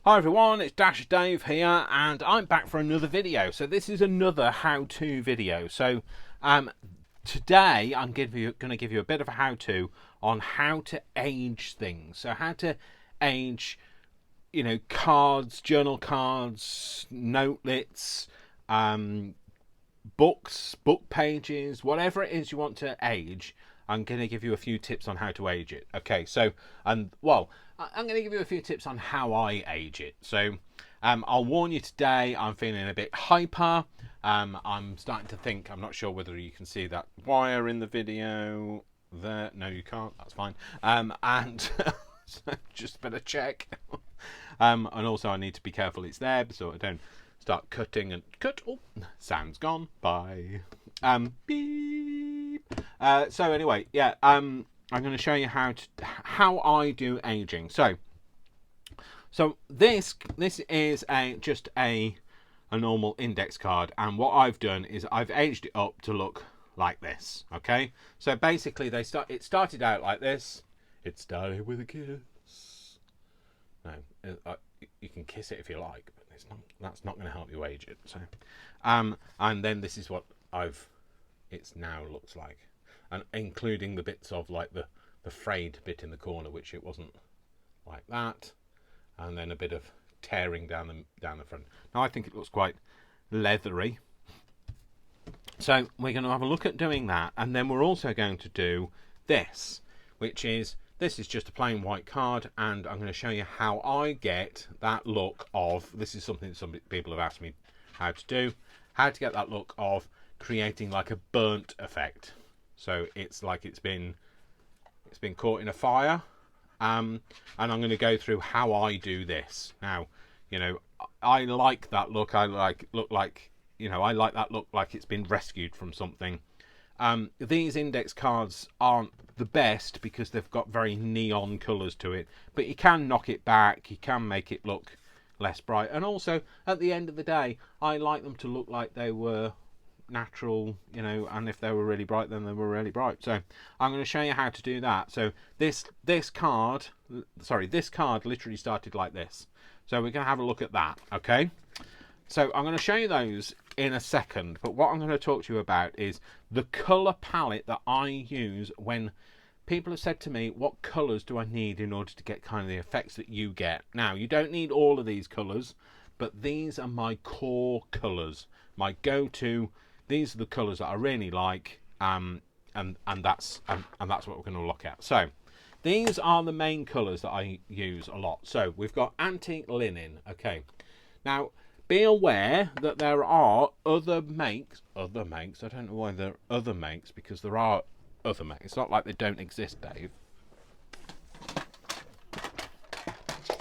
Hi everyone, it's Dash Dave here, and I'm back for another video. So this is another how-to video. So today I'm going to give you a bit of a how-to on how to age things. So how to age, cards, journal cards, notelets, books, book pages, whatever it is you want to age. I'm going to give you a few tips on how to age it. Okay, so, I'm going to give you a few tips on how I age it. So, I'll warn you today, I'm feeling a bit hyper. I'm starting to think, I'm not sure whether you can see that wire in the video there. No, you can't, that's fine. And so just better check. And also I need to be careful it's there so I don't start cutting and cut. Oh, sound's gone. Bye. Beep. So anyway, yeah. I'm going to show you how I do aging. So this is just a normal index card, and what I've done is I've aged it up to look like this. Okay. So basically, it started out like this. It started with a kiss. No, you can kiss it if you like, but that's not going to help you age it. So, and then this is what it's now looks like, and including the bits of like the frayed bit in the corner, which it wasn't like that, and then a bit of tearing down the front. Now I think it looks quite leathery. So we're going to have a look at doing that, and then we're also going to do this, which is. This is just a plain white card, and I'm going to show you how I get that look of, this is something that some people have asked me how to do, how to get that look of creating like a burnt effect. So it's like it's been caught in a fire, and I'm going to go through how I do this. Now, I like that look. I like that look like it's been rescued from something. These index cards aren't the best because they've got very neon colours to it, but you can knock it back, you can make it look less bright, and also at the end of the day I like them to look like they were natural, and if they were really bright then they were really bright. So I'm going to show you how to do that. So this card literally started like this, so we're going to have a look at that. Okay, so I'm going to show you those in a second, but what I'm going to talk to you about is the colour palette that I use when people have said to me, what colours do I need in order to get kind of the effects that you get? Now, you don't need all of these colours, but these are my core colours, my go-to. These are the colours that I really like, and that's what we're going to look at. So these are the main colours that I use a lot. So we've got antique linen. Okay, now be aware that there are other makes. I don't know why there are other makes, because there are other makes. It's not like they don't exist, Dave.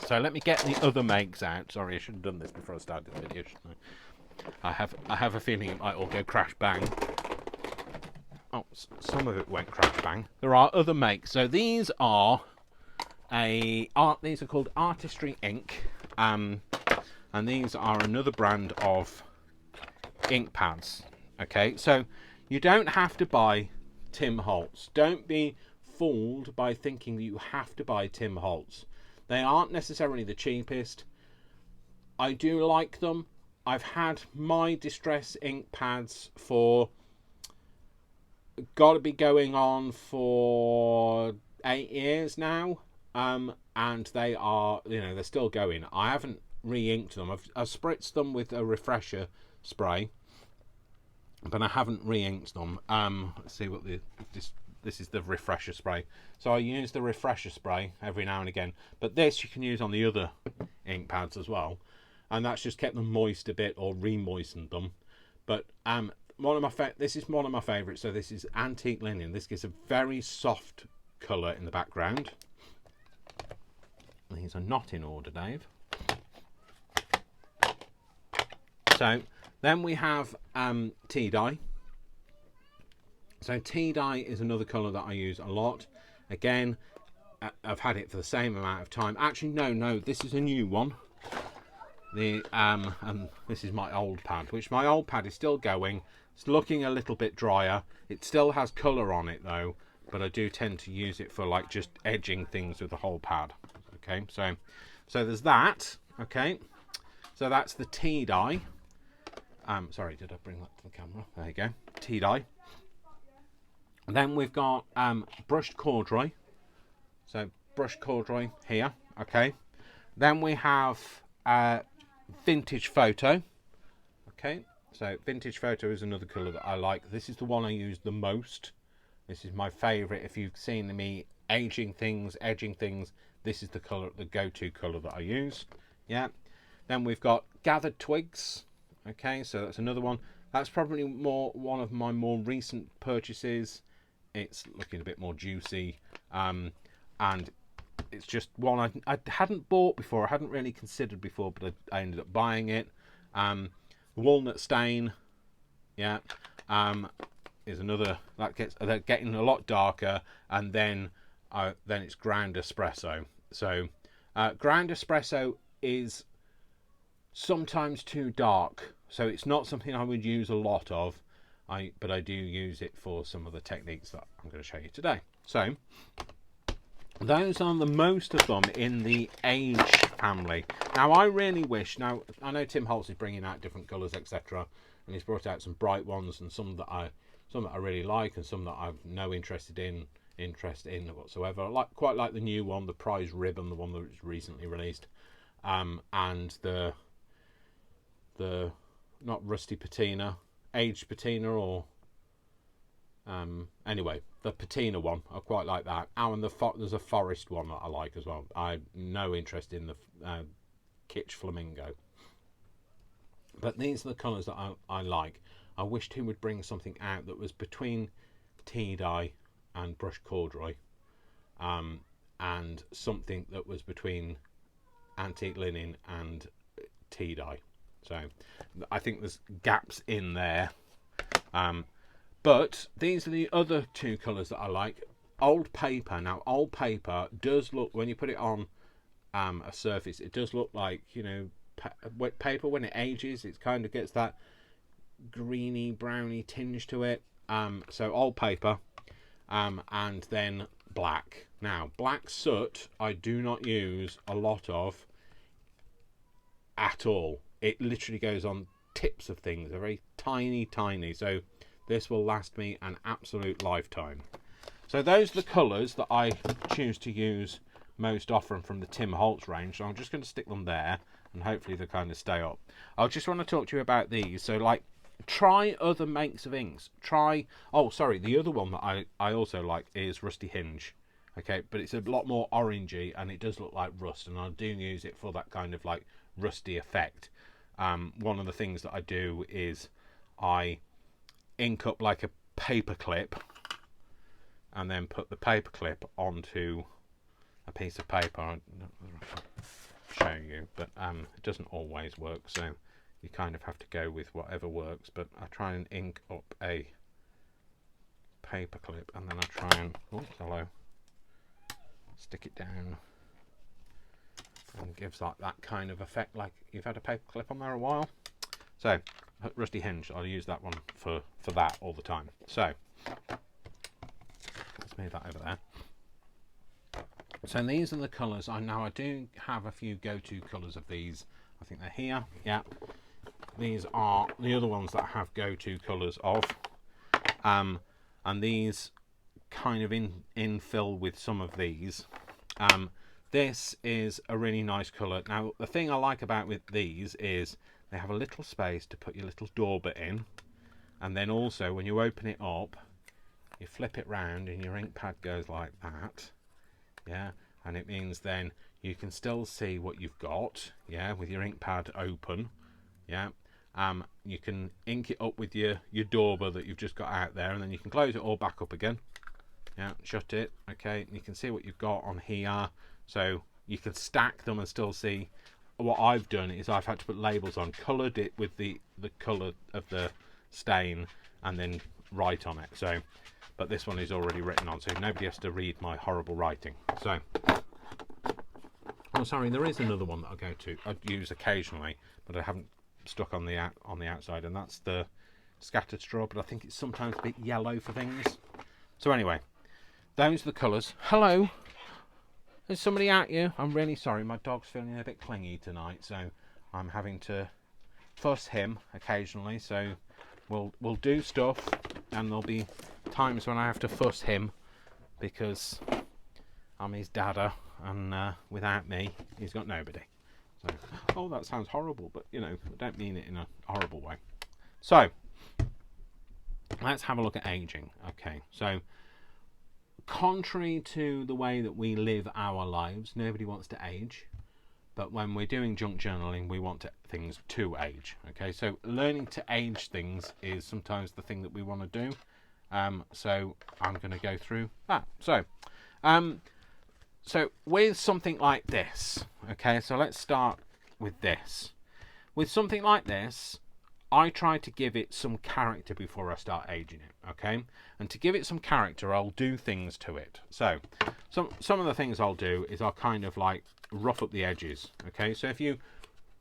So let me get the other makes out. Sorry, I should have done this before I started the video, shouldn't I? I have a feeling it might all go crash bang. Oh, some of it went crash bang. There are other makes. So these are these are called Artistry Ink. And these are another brand of ink pads. Okay, so you don't have to buy Tim Holtz. Don't be fooled by thinking that you have to buy Tim Holtz. They aren't necessarily the cheapest. I do like them. I've had my Distress ink pads for, got to be going on for 8 years now. And they are, they're still going. I haven't re-inked them. I've spritzed them with a refresher spray, but I haven't re-inked them. Let's see what this is, the refresher spray. So I use the refresher spray every now and again, but this you can use on the other ink pads as well, and that's just kept them moist a bit or re-moistened them. But this is one of my favourites. So this is antique linen. This gives a very soft colour in the background. These are not in order, Dave. So then we have tea dye. So tea dye is another colour that I use a lot. Again, I've had it for the same amount of time. Actually, no, this is a new one. And this is my old pad, which my old pad is still going. It's looking a little bit drier. It still has colour on it though, but I do tend to use it for like just edging things with the whole pad. Okay, so there's that. Okay, so that's the tea dye. Sorry, did I bring that to the camera? There you go, tea dye. Then we've got brushed corduroy. So brushed corduroy here. Okay. Then we have vintage photo. Okay. So vintage photo is another colour that I like. This is the one I use the most. This is my favourite. If you've seen me aging things, edging things, this is the colour, the go-to colour that I use. Yeah. Then we've got gathered twigs. Okay, so that's another one. That's probably one of my more recent purchases. It's looking a bit more juicy, and it's just one I hadn't bought before. I hadn't really considered before, but I ended up buying it. Walnut stain, yeah, is another that gets they're getting a lot darker, and then it's ground espresso. So ground espresso is sometimes too dark, so it's not something I would use a lot of. But I do use it for some of the techniques that I'm going to show you today. So those are the most of them in the age family. Now I really wish. Now I know Tim Holtz is bringing out different colours, etc., and he's brought out some bright ones and some that I really like, and some that I've no interest in whatsoever. I quite like the new one, the prize ribbon, the one that was recently released, and the not rusty patina. Aged patina, or anyway, the patina one, I quite like that. Oh, and there's a forest one that I like as well. I have no interest in the kitsch flamingo, but these are the colours that I like. I wished he would bring something out that was between tea dye and brushed corduroy, and something that was between antique linen and tea dye. So I think there's gaps in there. But these are the other two colours that I like. Old paper. Now, old paper does look, when you put it on a surface, it does look like, wet paper. When it ages, it kind of gets that greeny, browny tinge to it. So old paper, and then black. Now, black soot I do not use a lot of at all. It literally goes on tips of things. They're very tiny. So this will last me an absolute lifetime. So those are the colours that I choose to use most often from the Tim Holtz range. So I'm just going to stick them there, and hopefully they kind of stay up. I just want to talk to you about these. So try other makes of inks. The other one that I also like is Rusty Hinge. Okay, but it's a lot more orangey, and it does look like rust, and I do use it for that kind of like rusty effect. One of the things that I do is I ink up like a paper clip, and then put the paper clip onto a piece of paper. I'll show you, but it doesn't always work, so you kind of have to go with whatever works. But I try and ink up a paper clip, and then I try and stick it down, and gives like that kind of effect, like you've had a paper clip on there a while. So Rusty Hinge, I'll use that one for that all the time. So let's move that over there. So these are the colours. I do have a few go-to colours of these. I think they're here. Yeah, these are the other ones that I have go-to colours of, and these kind of infill with some of these. This is a really nice colour. Now, the thing I like about with these is they have a little space to put your little door bit in, and then also when you open it up, you flip it round and your ink pad goes like that. Yeah, and it means then you can still see what you've got. Yeah, with your ink pad open. Yeah, you can ink it up with your dauber that you've just got out there, and then you can close it all back up again. Yeah, shut it. Okay, and you can see what you've got on here. So you can stack them and still see. What I've done is I've had to put labels on, coloured it with the colour of the stain, and then write on it. So, but this one is already written on, so nobody has to read my horrible writing. So, sorry, there is another one that I use occasionally, but I haven't stuck on the outside, and that's the scattered straw. But I think it's sometimes a bit yellow for things. So anyway, those are the colours. Hello. There's somebody at you. I'm really sorry. My dog's feeling a bit clingy tonight, so I'm having to fuss him occasionally. So we'll do stuff, and there'll be times when I have to fuss him because I'm his dada, and without me, he's got nobody. So, oh, that sounds horrible, but you know, I don't mean it in a horrible way. So let's have a look at aging. Okay, so contrary to the way that we live our lives, nobody wants to age, but when we're doing junk journaling, we want things to age. Okay, so learning to age things is sometimes the thing that we want to do. So I'm going to go through that. So with something like this, okay, so let's start with this. With something like this, I try to give it some character before I start aging it, okay? And to give it some character, I'll do things to it. So some of the things I'll do is I'll kind of like rough up the edges, okay? So if you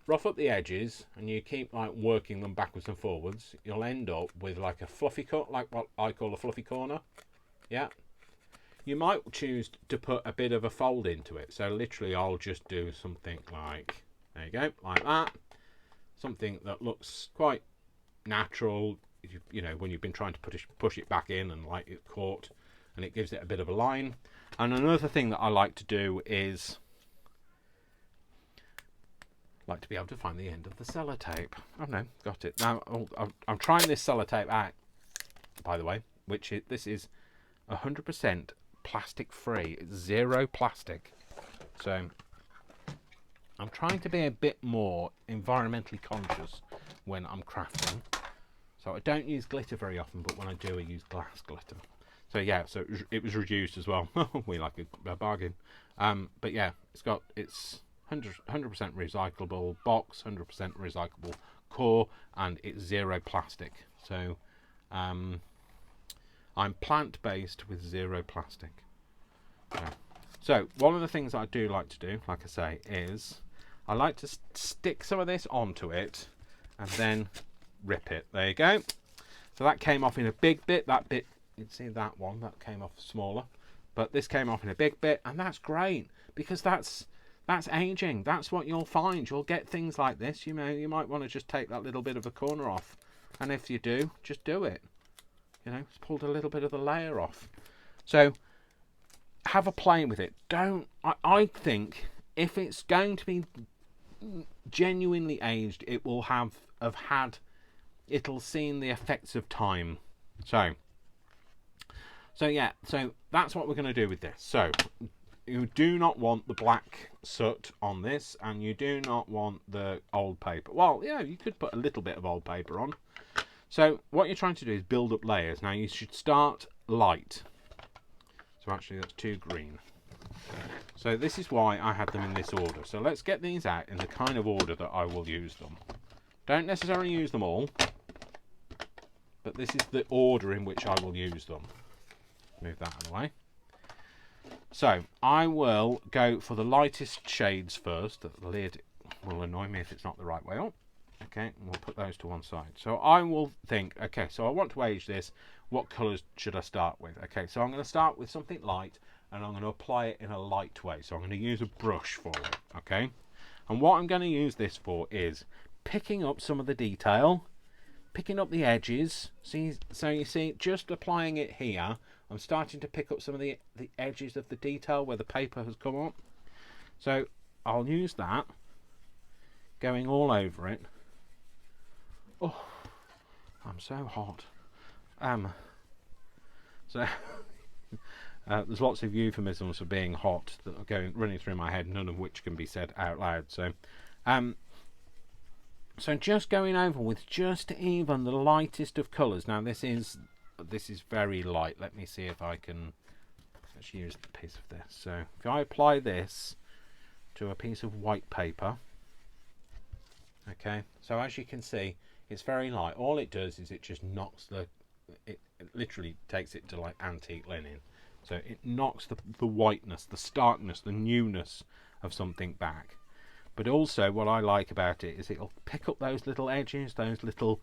rough up the edges and you keep like working them backwards and forwards, you'll end up with like a fluffy cut, like what I call a fluffy corner. Yeah. You might choose to put a bit of a fold into it. So literally I'll just do something like, there you go, like that. Something that looks quite natural, you know, when you've been trying to push it back in and like it caught, and it gives it a bit of a line. And another thing that I like to do is like to be able to find the end of the sellotape. Oh no, got it. Now I'm trying this sellotape out, by the way, this is 100% plastic free. It's zero plastic. So I'm trying to be a bit more environmentally conscious when I'm crafting. So I don't use glitter very often, but when I do, I use glass glitter. So yeah, so it was reduced as well. We like a bargain. But yeah, it's 100% recyclable box, 100% recyclable core, and it's zero plastic. So I'm plant-based with zero plastic. Okay. So one of the things I do like to do, like I say, is I like to stick some of this onto it and then rip it. There you go. So that came off in a big bit. That bit, you can see that one, that came off smaller. But this came off in a big bit, and that's great because that's aging. That's what you'll find. You'll get things like this. You might want to just take that little bit of a corner off. And if you do, just do it. You know, it's pulled a little bit of the layer off. So have a play with it. I think if it's going to be genuinely aged, it will it'll seen the effects of time. So yeah, so that's what we're going to do with this. So you do not want the black soot on this, and you do not want the old paper. Well, yeah, you could put a little bit of old paper on. So what you're trying to do is build up layers. Now you should start light. So actually that's too green. So this is why I had them in this order. So let's get these out in the kind of order that I will use them. Don't necessarily use them all, but this is the order in which I will use them. Move that out of the way. So I will go for the lightest shades first. The lid will annoy me if it's not the right way up. Okay, and we'll put those to one side. So I will think, okay, so I want to age this. What colours should I start with? Okay, so I'm going to start with something light, and I'm going to apply it in a light way. So I'm going to use a brush for it, okay? And what I'm going to use this for is picking up some of the detail, picking up the edges. So you see, just applying it here, I'm starting to pick up some of the edges of the detail where the paper has come up. So I'll use that, going all over it. Oh, I'm so hot. So there's lots of euphemisms for being hot that are running through my head, none of which can be said out loud. So just going over with just even the lightest of colours. Now this is very light. Let me see if I can actually use a piece of this. So if I apply this to a piece of white paper, okay, so as you can see, it's very light. All it does is it just knocks it literally takes it to like antique linen. So it knocks the whiteness, the starkness, the newness of something back. But also what I like about it is it'll pick up those little edges, those little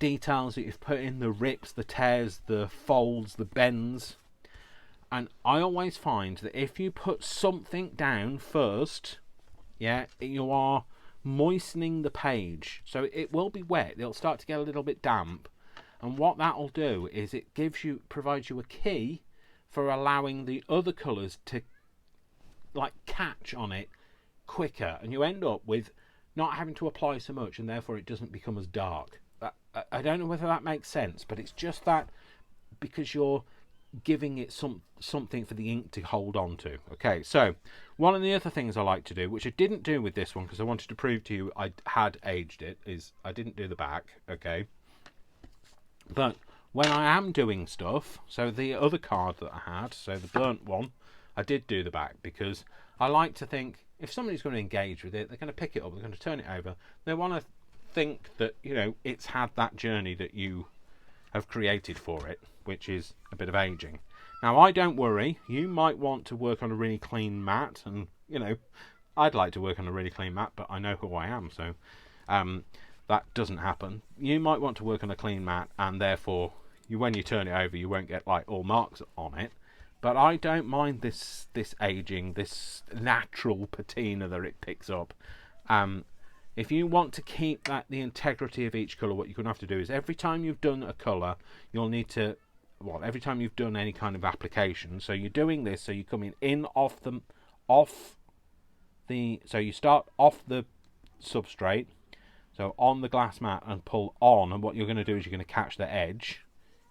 details that you've put in, the rips, the tears, the folds, the bends. And I always find that if you put something down first, yeah, you are moistening the page. So it will be wet. It'll start to get a little bit damp. And what that'll do is it provides you a key for allowing the other colours to like catch on it quicker, and you end up with not having to apply so much, and therefore it doesn't become as dark. I don't know whether that makes sense, but it's just that because you're giving it something for the ink to hold on to. Okay, so one of the other things I like to do, which I didn't do with this one because I wanted to prove to you I had aged it, is I didn't do the back. Okay, but when I am doing stuff, so the other card that I had, so the burnt one, I did do the back because I like to think if somebody's going to engage with it, they're going to pick it up, they're going to turn it over, they want to think that, you know, it's had that journey that you have created for it, which is a bit of aging. Now, I don't worry. You might want to work on a really clean mat, and, you know, I'd like to work on a really clean mat, but I know who I am, so that doesn't happen. You might want to work on a clean mat, and therefore, when you turn it over, you won't get like all marks on it. But I don't mind this aging, this natural patina that it picks up. If you want to keep the integrity of each colour, what you're going to have to do is every time you've done a colour, you'll need to, well, every time you've done any kind of application, so you're doing this, so you're coming in so you start off the substrate, so on the glass mat, and pull on, and what you're going to do is you're going to catch the edge,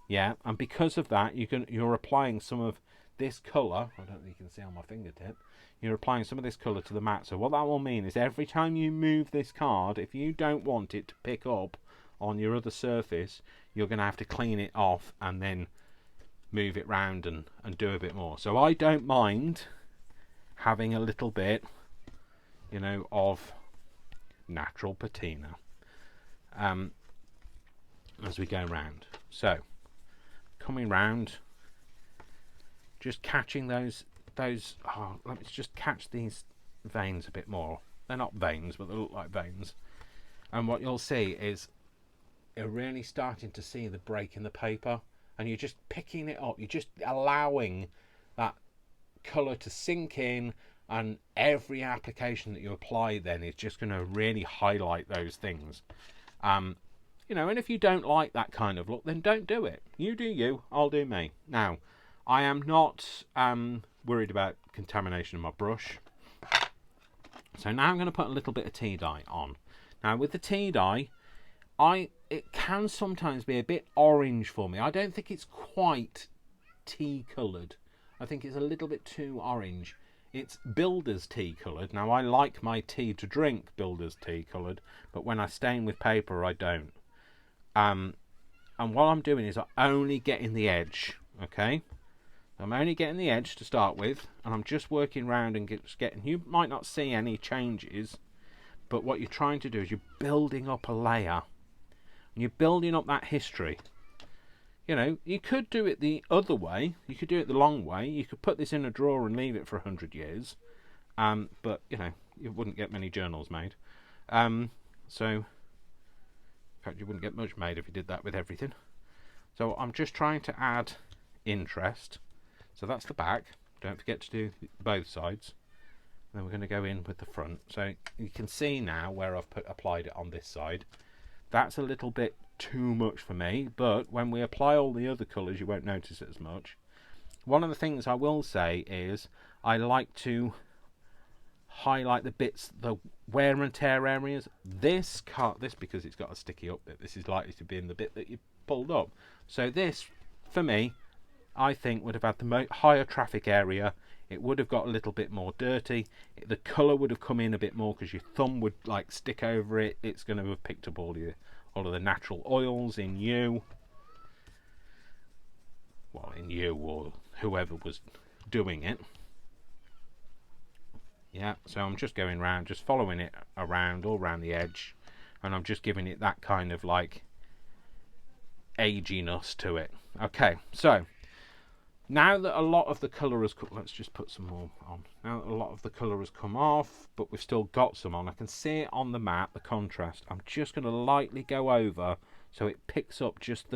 yeah, and because of that, you're applying some of this colour, I don't think you can see on my fingertip, you're applying some of this colour to the mat. So what that will mean is every time you move this card, if you don't want it to pick up on your other surface, you're going to have to clean it off and then move it round and do a bit more. So I don't mind having a little bit, you know, of natural patina as we go round. So coming round, just catching those let me just catch these veins a bit more. They're not veins, but they look like veins. And what you'll see is you're really starting to see the break in the paper, and you're just picking it up. You're just allowing that colour to sink in, and every application that you apply then is just going to really highlight those things. You know, and if you don't like that kind of look, then don't do it. You do you, I'll do me. Now, I am not worried about contamination of my brush. So now I'm going to put a little bit of tea dye on. Now with the tea dye, it can sometimes be a bit orange for me. I don't think it's quite tea coloured. I think it's a little bit too orange. It's builder's tea coloured. Now I like my tea to drink builder's tea coloured, but when I stain with paper I don't. And what I'm doing is I'm only getting the edge, okay? I'm only getting the edge to start with, and I'm just working around and getting, you might not see any changes, but what you're trying to do is you're building up a layer, and you're building up that history. You know, you could do it the other way, you could do it the long way, you could put this in a drawer and leave it for 100 years, but, you know, you wouldn't get many journals made. So, in fact, you wouldn't get much made if you did that with everything. So I'm just trying to add interest. So that's the back. Don't forget to do both sides. Then we're going to go in with the front. So you can see now where I've applied it on this side. That's a little bit too much for me, but when we apply all the other colours you won't notice it as much. One of the things I will say is I like to highlight the bits, the wear and tear areas. This because it's got a sticky up bit, this is likely to be in the bit that you pulled up. So this, for me, I think would have had the higher traffic area. It would have got a little bit more dirty. The colour would have come in a bit more because your thumb would like stick over it. It's going to have picked up all of the natural oils in you. Well, in you or whoever was doing it. Yeah, so I'm just going around, just following it around, all around the edge, and I'm just giving it that kind of like aginess to it. Okay, so now that a lot of the colour has come, let's just put some more on. Now that a lot of the colour has come off, but we've still got some on, I can see it on the mat, the contrast. I'm just going to lightly go over so it picks up just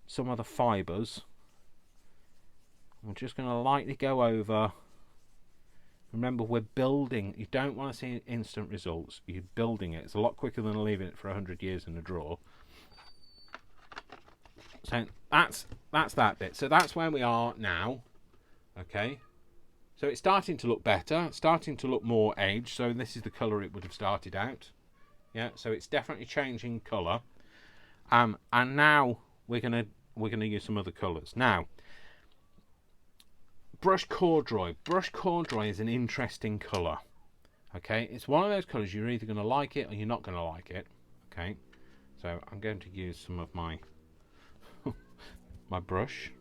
some of the fibres. I'm just going to lightly go over. Remember, we're building. You don't want to see instant results. You're building it. It's a lot quicker than leaving it for 100 years in a drawer. So that's that bit. So that's where we are now. Okay. So it's starting to look better. It's starting to look more aged. So this is the colour it would have started out. Yeah. So it's definitely changing colour. And now we're gonna use some other colours. Now, brushed corduroy. Brushed corduroy is an interesting colour. Okay, it's one of those colours you're either going to like it or you're not going to like it. Okay, so I'm going to use some of my my brush.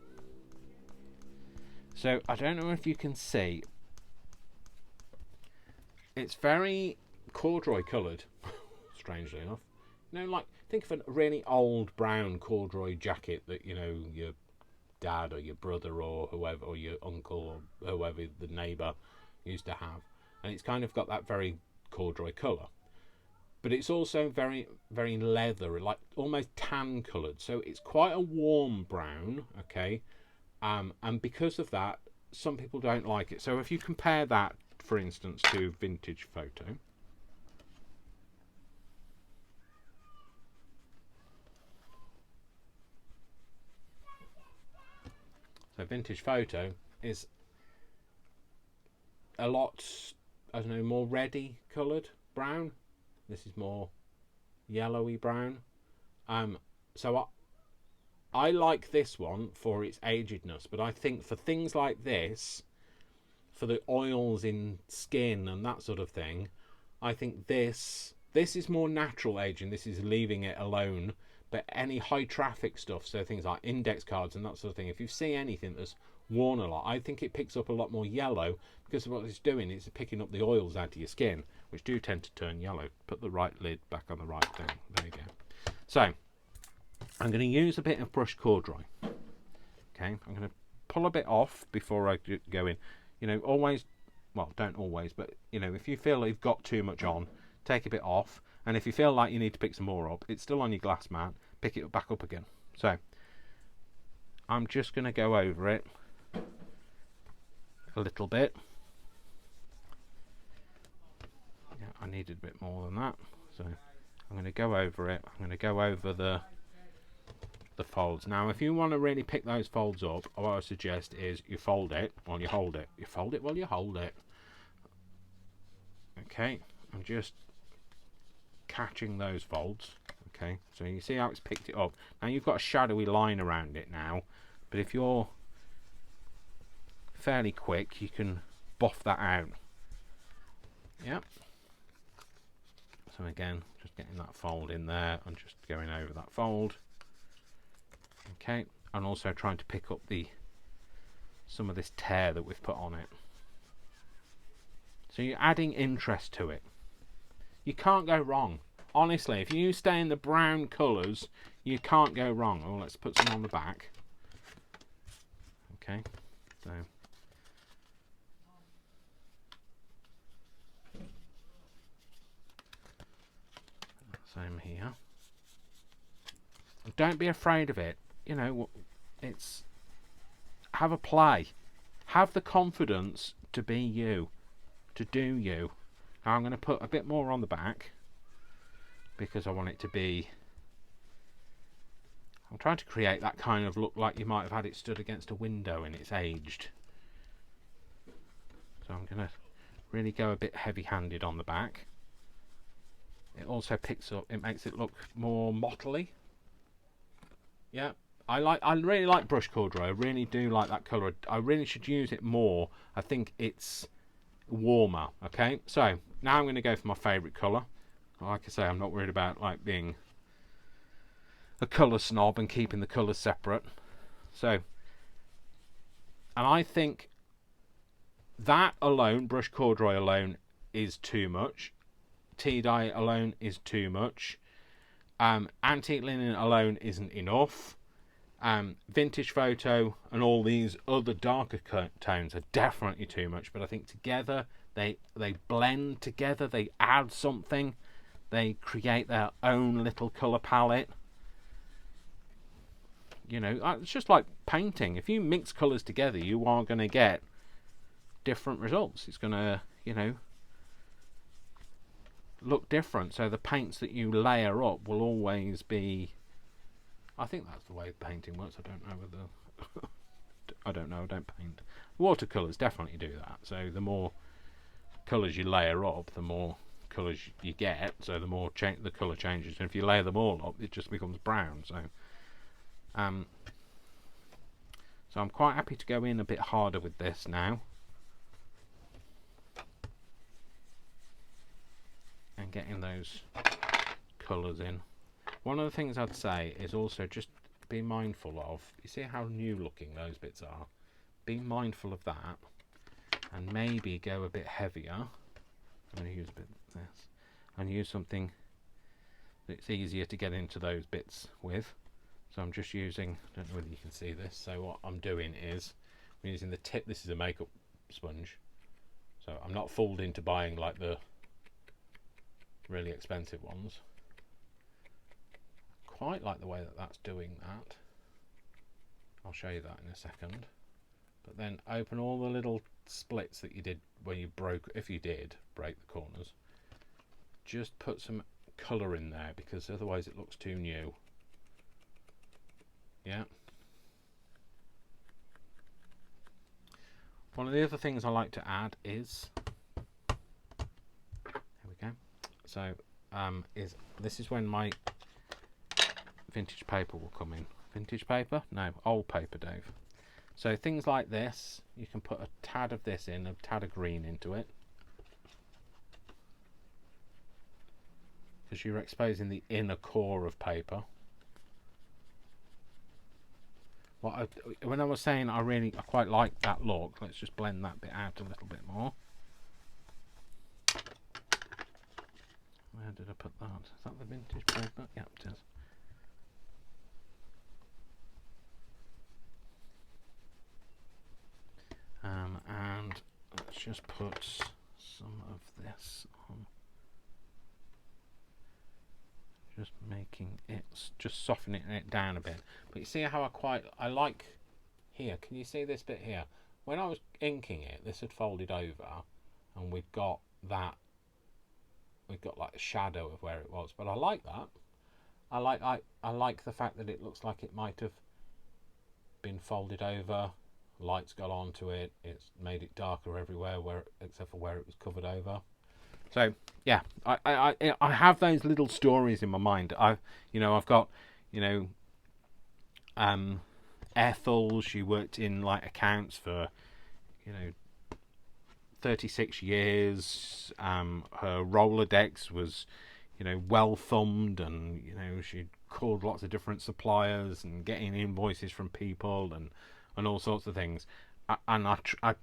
So I don't know if you can see. It's very corduroy coloured, strangely enough. You know, like think of a really old brown corduroy jacket that your dad or your brother or whoever, or your uncle or whoever, the neighbour used to have, and it's kind of got that very corduroy colour, but it's also very, very leather, like almost tan coloured, so it's quite a warm brown. Okay, and because of that, some people don't like it. So if you compare that, for instance, to Vintage Photo, so Vintage Photo is a lot, I don't know, more reddy coloured brown. This is more yellowy brown. So I like this one for its agedness, but I think for things like this, for the oils in skin and that sort of thing, I think this is more natural aging. This is leaving it alone. But any high traffic stuff, so things like index cards and that sort of thing, if you see anything that's worn a lot, I think it picks up a lot more yellow, because what it's doing is picking up the oils out of your skin, which do tend to turn yellow. Put the right lid back on the right thing. There you go. So I'm going to use a bit of brushed corduroy. Okay, I'm going to pull a bit off before I go in. Always, well, don't always, but if you feel you've got too much on, take a bit off. And if you feel like you need to pick some more up, it's still on your glass mat, pick it back up again. So I'm just going to go over it a little bit. Yeah, I needed a bit more than that. So I'm going to go over it. I'm going to go over the folds. Now, if you want to really pick those folds up, what I suggest is you fold it while you hold it. You fold it while you hold it. Okay, I'm just catching those folds. Okay, so you see how it's picked it up. Now you've got a shadowy line around it now, but if you're fairly quick, you can buff that out. Yep. So again, just getting that fold in there and just going over that fold. Okay, and also trying to pick up some of this tear that we've put on it. So you're adding interest to it. You can't go wrong. Honestly, if you stay in the brown colours, you can't go wrong. Oh, let's put some on the back. Okay, so same here. Don't be afraid of it. It's have a play. Have the confidence to be you, to do you. Now I'm going to put a bit more on the back because I want it to be, I'm trying to create that kind of look like you might have had it stood against a window and it's aged. So I'm going to really go a bit heavy-handed on the back. It also picks up, it makes it look more mottly. Yeah, I really like brush corduroy. I really do like that colour. I really should use it more. I think it's warmer. Okay, so now I'm going to go for my favourite colour. Like I say, I'm not worried about being a colour snob and keeping the colours separate. So, and I think that alone, brush corduroy alone, is too much. Tea dye alone is too much. Antique linen alone isn't enough. Vintage photo and all these other darker tones are definitely too much, but I think together they blend together, they add something, they create their own little colour palette. You know, it's just like painting. If you mix colours together, you are going to get different results. It's going to, you know, look different. So the paints that you layer up will always be, I think that's the way painting works. I don't know whether I don't know, I don't paint. Watercolours definitely do that. So the more colours you layer up, the more colours you get, so the more the colour changes. And if you layer them all up, it just becomes brown. So so I'm quite happy to go in a bit harder with this now and getting those colours in. One of the things I'd say is also just be mindful of, you see how new looking those bits are? Be mindful of that and maybe go a bit heavier. I'm going to use a bit of this and use something that's easier to get into those bits with. So I'm just using, I don't know whether you can see this, so what I'm doing is I'm using the tip. This is a makeup sponge, so I'm not fooled into buying like the really expensive ones. Quite like the way that that's doing that. I'll show you that in a second. But then open all the little splits that you did when you broke, if you did break the corners. Just put some colour in there, because otherwise it looks too new. Yeah. One of the other things I like to add is, here we go. So this is when my vintage paper will come in. Vintage paper? No, old paper, Dave. So things like this, you can put a tad of this in, a tad of green into it, because you're exposing the inner core of paper. When I was saying I quite like that look, let's just blend that bit out a little bit more. Where did I put that? Is that the vintage paper? Yep, it is. And let's just put some of this on. Just making it, just softening it down a bit. But you see how I like here. Can you see this bit here? When I was inking it, this had folded over, and we've got like a shadow of where it was. But I like that. I like the fact that it looks like it might have been folded over. Lights got onto it. It's made it darker everywhere, except for where it was covered over. So yeah, I have those little stories in my mind. I've got, Ethel. She worked in like accounts for 36 years. Her Rolodex was well thumbed, and she called lots of different suppliers and getting invoices from people and all sorts of things. And I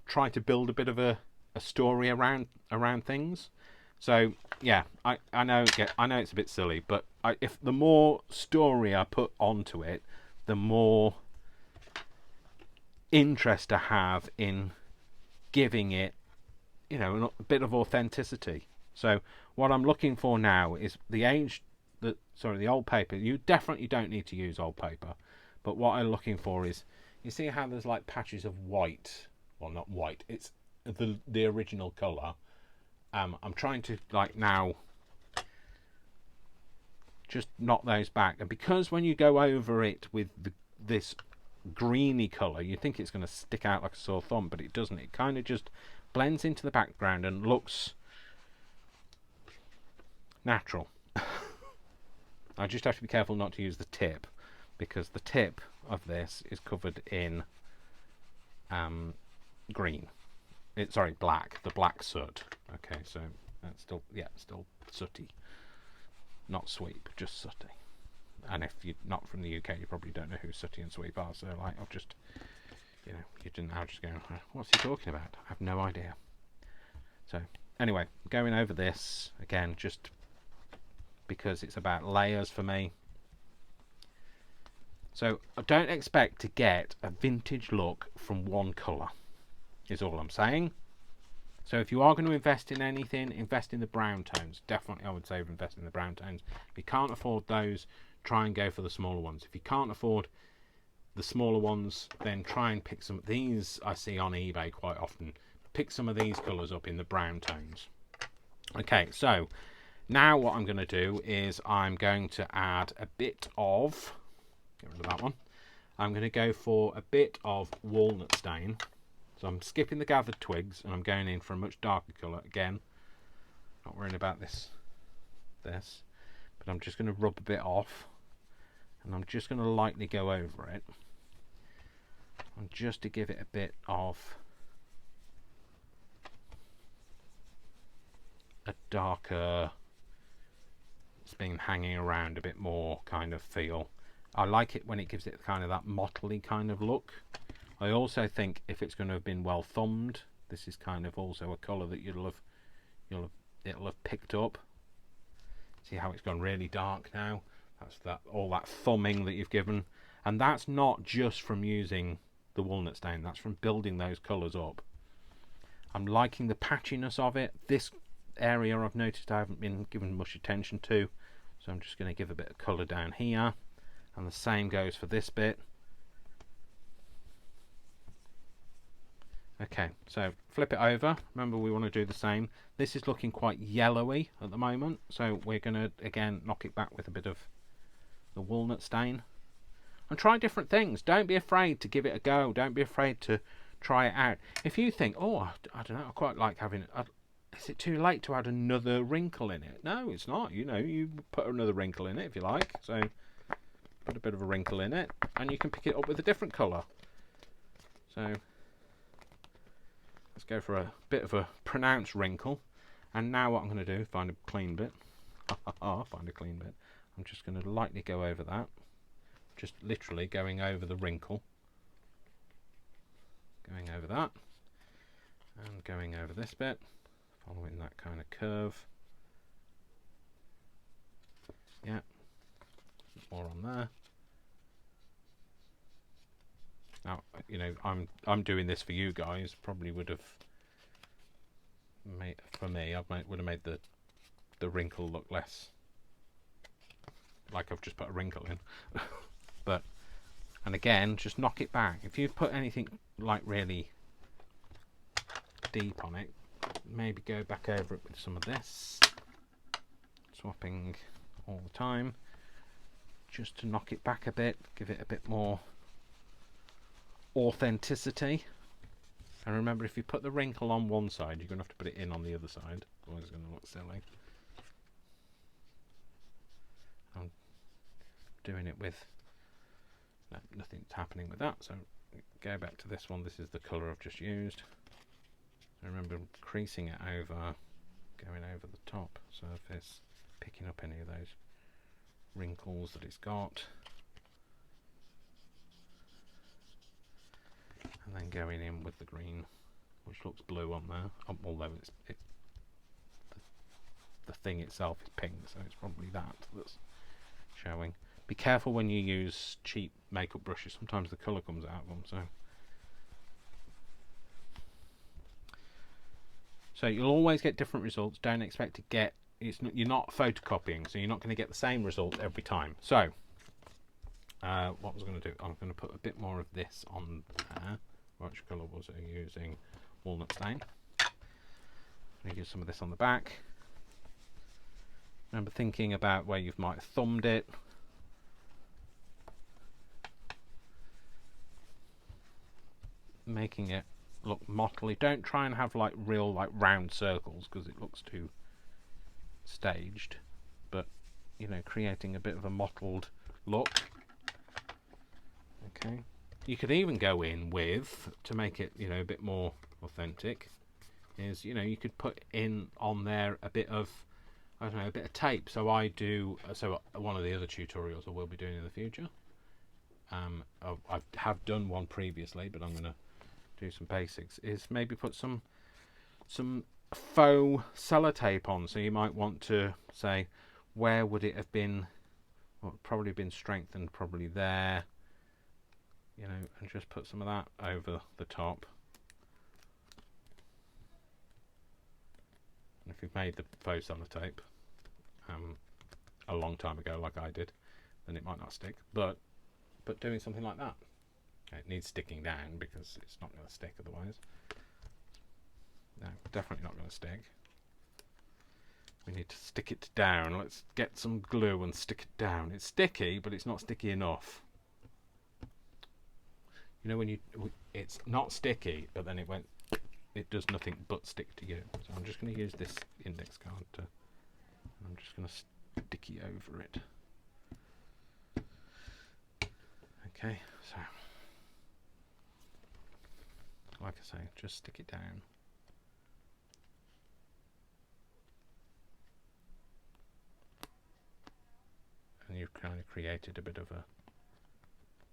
try to build a bit of a story around things. So yeah, I know it's a bit silly, but if the more story I put onto it, the more interest I have in giving it, a bit of authenticity. So what I'm looking for now is the old paper. You definitely don't need to use old paper, but what I'm looking for is, you see how there's like patches of white? Well, not white. It's the original colour. I'm trying to now just knock those back, and because when you go over it with this greeny colour, you think it's going to stick out like a sore thumb, but it doesn't. It kind of just blends into the background and looks natural. I just have to be careful not to use the tip, because the tip of this is covered in green. Black. The black soot. Okay, so that's still sooty, not sweep, just sooty. And if you're not from the UK, you probably don't know who sooty and sweep are. So I'll just, you didn't. I'll just go, what's he talking about? I have no idea. So anyway, going over this again, just because it's about layers for me. So I don't expect to get a vintage look from one colour, is all I'm saying. So if you are going to invest in anything, invest in the brown tones. Definitely I would say invest in the brown tones. If you can't afford those, try and go for the smaller ones. If you can't afford the smaller ones, then try and pick some of these. I see on eBay quite often. Pick some of these colours up in the brown tones. Okay, so now what I'm going to do is I'm going to add a bit of, get rid of that one, I'm going to go for a bit of walnut stain. So I'm skipping the gathered twigs and I'm going in for a much darker colour. Again, not worrying about this, but I'm just going to rub a bit off and I'm just going to lightly go over it. And just to give it a bit of a darker, it's been hanging around a bit more kind of feel. I like it when it gives it kind of that mottly kind of look. I also think if it's going to have been well thumbed, this is kind of also a colour that it'll have picked up. See how it's gone really dark now? That's all that thumbing that you've given, and that's not just from using the walnut stain, that's from building those colours up. I'm liking the patchiness of it. This area I've noticed I haven't been given much attention to, so I'm just going to give a bit of colour down here, and the same goes for this bit. Okay, so flip it over. Remember, we want to do the same. This is looking quite yellowy at the moment, so we're going to again knock it back with a bit of the walnut stain. And try different things. Don't be afraid to give it a go. Don't be afraid to try it out. If you think, oh, I don't know, I quite like having it. Is it too late to add another wrinkle in it? No, it's not. You know, you put another wrinkle in it if you like. So put a bit of a wrinkle in it, and you can pick it up with a different colour. So let's go for a bit of a pronounced wrinkle. And now what I'm going to do, find a clean bit. Find a clean bit. I'm just going to lightly go over that. Just literally going over the wrinkle. Going over that. And going over this bit. Following that kind of curve. Yeah. More on there. Now, you know, I'm doing this for you guys. Probably would have made, for me, would have made the wrinkle look less like I've just put a wrinkle in. But, and again, just knock it back. If you've put anything like really deep on it, maybe go back over it with some of this, swapping all the time, just to knock it back a bit, give it a bit more authenticity. And remember, if you put the wrinkle on one side, you're going to have to put it in on the other side, otherwise it's going to look silly. I'm doing it with no, nothing's happening with that, so go back to this one. This is the colour I've just used. Remember, creasing it over, going over the top surface, picking up any of those wrinkles that it's got, and then going in with the green, which looks blue on there, although the thing itself is pink, so it's probably that's showing. Be careful when you use cheap makeup brushes, sometimes the colour comes out of them. So you'll always get different results. Don't expect to get, you're not photocopying, so you're not going to get the same result every time. So what was I going to do? I'm going to put a bit more of this on there. Which colour was it using? Walnut stain. I'm going to use some of this on the back. Remember thinking about where you might have thumbed it. Making it look mottly. Don't try and have like real like round circles because it looks too staged, but you know, creating a bit of a mottled look. Okay, you could even go in with, to make it, you know, a bit more authentic, is, you know, you could put in on there a bit of, I don't know, a bit of tape. So I do, so one of the other tutorials I will be doing in the future, I have done one previously, but I'm going to do some basics, is maybe put some faux sellotape on. So you might want to say, where would it have been, well, probably been strengthened, probably there, you know, and just put some of that over the top. And if you've made the faux sellotape a long time ago like I did, then it might not stick, but doing something like that. It needs sticking down because it's not going to stick otherwise. No, definitely not going to stick. We need to stick it down. Let's get some glue and stick it down. It's sticky, but it's not sticky enough. You know when it's not sticky, but then it does nothing but stick to you. So I'm just going to use this index card to, I'm just going to sticky over it. Okay, so like I say, just stick it down. And you've kind of created a bit of a,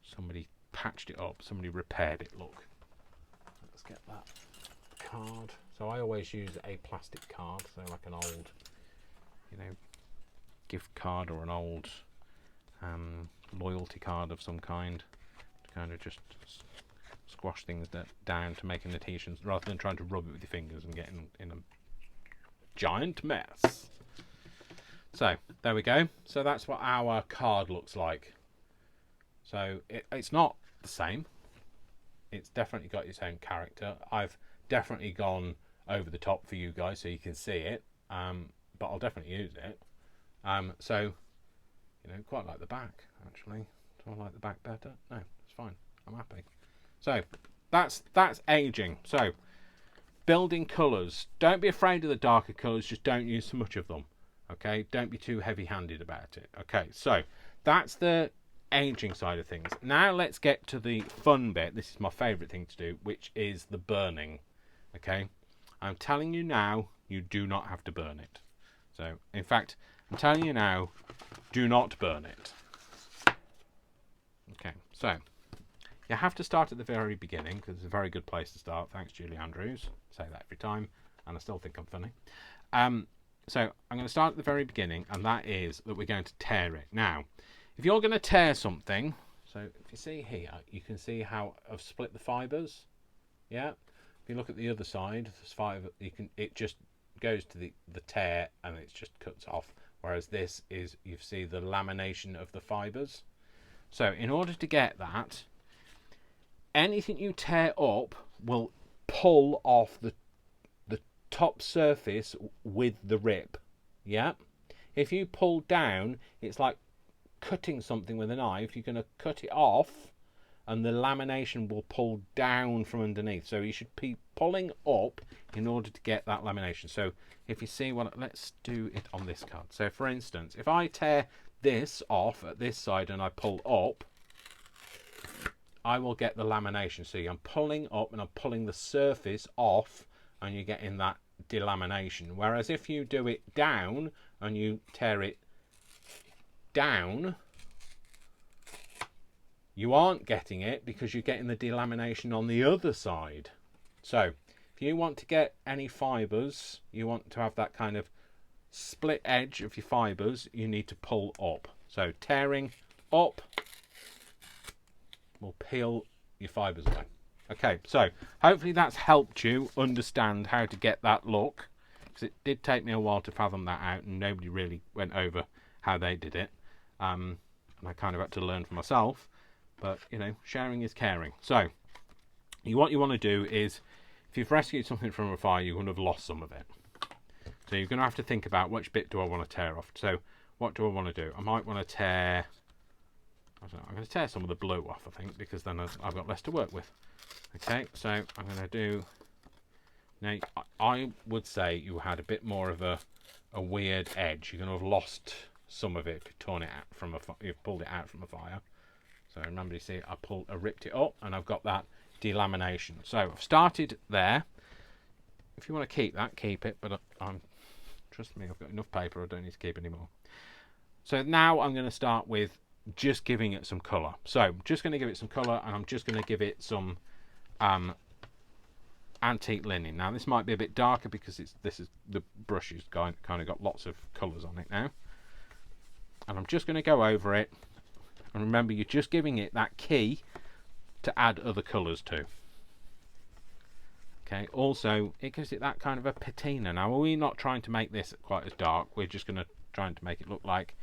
somebody patched it up, somebody repaired it, look. Let's get that card. So I always use a plastic card, so like an old, you know, gift card or an old loyalty card of some kind, to kind of just squash things down to make an adhesion, rather than trying to rub it with your fingers and get in a giant mess. So there we go. So that's what our card looks like. So it's not the same. It's definitely got its own character. I've definitely gone over the top for you guys so you can see it, but I'll definitely use it. So, you know, quite like the back actually. Do I like the back better? No, it's fine. I'm happy. So that's aging. So building colours. Don't be afraid of the darker colours. Just don't use so much of them. Okay, don't be too heavy-handed about it. Okay, so that's the aging side of things. Now let's get to the fun bit. This is my favourite thing to do, which is the burning. Okay, I'm telling you now, you do not have to burn it. So, in fact, I'm telling you now, do not burn it. Okay, so you have to start at the very beginning because it's a very good place to start. Thanks, Julie Andrews. I say that every time, and I still think I'm funny. So I'm going to start at the very beginning, and that is that we're going to tear it. Now, if you're going to tear something, so if you see here, you can see how I've split the fibres. Yeah. If you look at the other side, there's fibre. It just goes to the tear, and it just cuts off. Whereas this is, you see the lamination of the fibres. So in order to get that, anything you tear up will pull off the top surface with the rip. Yeah, if you pull down, it's like cutting something with a knife. You're going to cut it off and the lamination will pull down from underneath, so you should be pulling up in order to get that lamination. So if you see what, let's do it on this card. So for instance, if I tear this off at this side and I pull up, I will get the lamination. See, I'm pulling up and I'm pulling the surface off, and you're getting that delamination. Whereas if you do it down and you tear it down, you aren't getting it because you're getting the delamination on the other side. So if you want to get any fibres, you want to have that kind of split edge of your fibres, you need to pull up. So tearing up will peel your fibres away. Okay, so hopefully that's helped you understand how to get that look, because it did take me a while to fathom that out, and nobody really went over how they did it. And I kind of had to learn for myself, but you know, sharing is caring. So what you want to do is, if you've rescued something from a fire, you're going to have lost some of it. So you're going to have to think about, which bit do I want to tear off? So what do I want to do? I might want to tear, I don't know, I'm going to tear some of the blue off, I think, because then I've got less to work with. Okay, so I'm going to do, now I would say you had a bit more of a weird edge. You're going to have lost some of it if you've torn it out from you've pulled it out from a fire. So remember, you see, I ripped it up and I've got that delamination. So I've started there. If you want to keep that, keep it, but trust me, I've got enough paper, I don't need to keep any more. So now I'm going to start with just giving it some colour. So I'm just going to give it some colour, and I'm just going to give it some antique linen. Now this might be a bit darker because the brush has kind of got lots of colours on it now, and I'm just going to go over it. And remember, you're just giving it that key to add other colours to. Okay, also it gives it that kind of a patina. Now we're not trying to make this quite as dark, we're just going to try to make it look like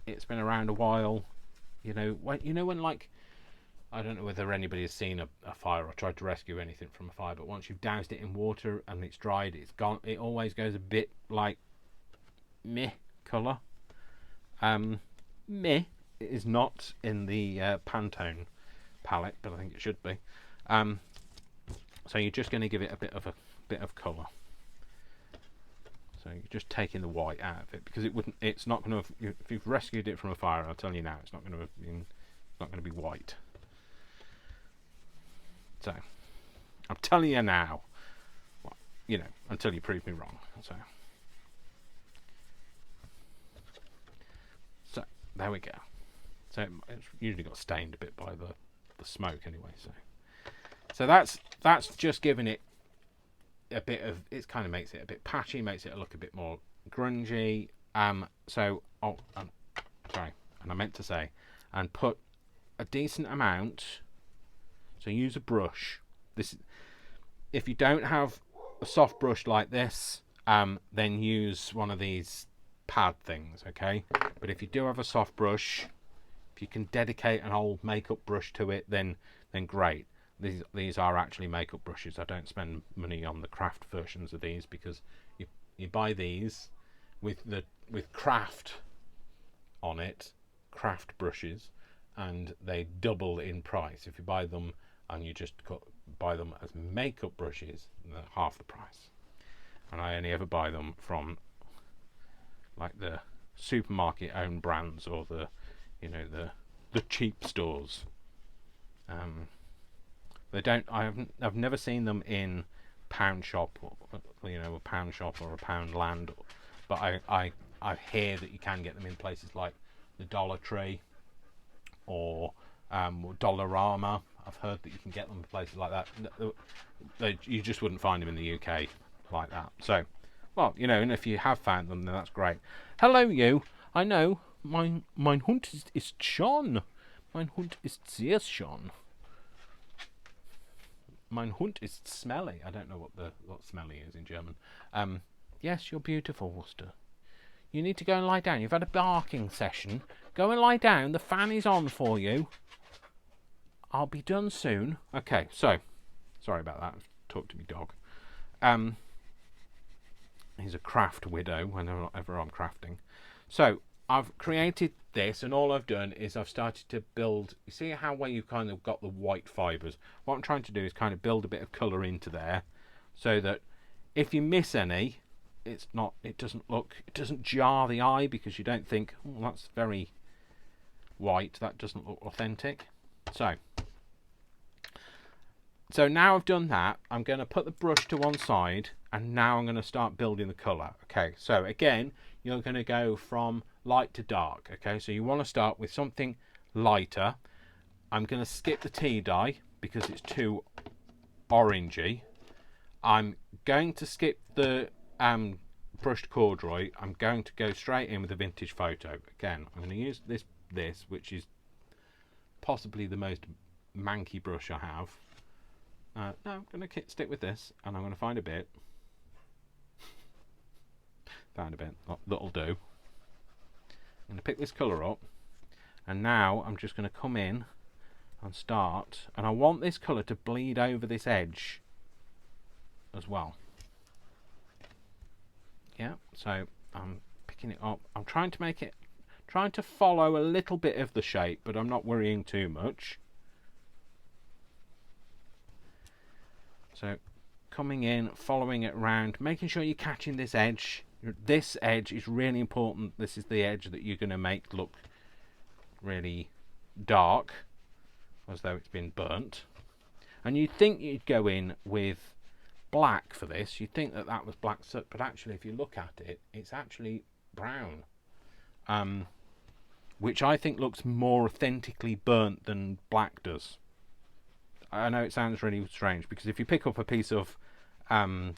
it's been around a while. You know when like I don't know whether anybody has seen a fire or tried to rescue anything from a fire, but once you've doused it in water and it's dried, it's gone. It always goes a bit like meh colour. Meh is not in the Pantone palette, but I think it should be. So you're just going to give it a bit of colour. So you're just taking the white out of it because it wouldn't. It's not going to. If you've rescued it from a fire, I'll tell you now, it's not going to. It's not going to be white. So I'm telling you now. Well, you know, until you prove me wrong. So there we go. So it's usually got stained a bit by the smoke anyway. So that's just giving it a bit of. It kind of makes it a bit patchy, makes it look a bit more grungy. Sorry, and I meant to say, and put a decent amount. So use a brush. If you don't have a soft brush like this, then use one of these pad things, okay? But if you do have a soft brush, if you can dedicate an old makeup brush to it, then great. These are actually makeup brushes. I don't spend money on the craft versions of these because you buy these with craft on it, craft brushes, and they double in price. If you buy them and you just buy them as makeup brushes, they're half the price. And I only ever buy them from like the supermarket owned brands or the cheap stores. They don't. I've never seen them in pound shop, or, a pound shop or a pound land. But I hear that you can get them in places like the Dollar Tree or Dollarama. I've heard that you can get them in places like that. You just wouldn't find them in the UK like that. So, well, and if you have found them, then that's great. Hello, you. I know. Mein Hund ist schon. Mein Hund ist sehr schon. Mein Hund ist smelly. I don't know what smelly is in German. Yes, you're beautiful, Worcester. You need to go and lie down. You've had a barking session. Go and lie down. The fan is on for you. I'll be done soon. Okay, so sorry about that. Talk to me, dog. He's a craft widow whenever I'm crafting. So I've created this, and all I've done is I've started to build. You see how where you've kind of got the white fibres? What I'm trying to do is kind of build a bit of colour into there, so that if you miss any, it doesn't jar the eye because you don't think, oh, that's very white. That doesn't look authentic. So now I've done that, I'm going to put the brush to one side, and now I'm going to start building the colour. Okay, so again, you're going to go from light to dark. Okay, so you want to start with something lighter. I'm going to skip the tea dye because it's too orangey. I'm going to skip the brushed corduroy. I'm going to go straight in with a vintage photo. Again, I'm going to use this, which is possibly the most manky brush I have. No, I'm going to stick with this, and I'm going to find a bit. Found a bit. That'll do. I'm going to pick this colour up, and now I'm just going to come in and start, and I want this colour to bleed over this edge as well. Yeah, so I'm picking it up. I'm trying to follow a little bit of the shape, but I'm not worrying too much. So coming in, following it around, making sure you're catching this edge. This edge is really important. This is the edge that you're going to make look really dark, as though it's been burnt. And you'd think you'd go in with black for this. You'd think that was black soot, but actually if you look at it, it's actually brown. Which I think looks more authentically burnt than black does. I know it sounds really strange because if you pick up a piece of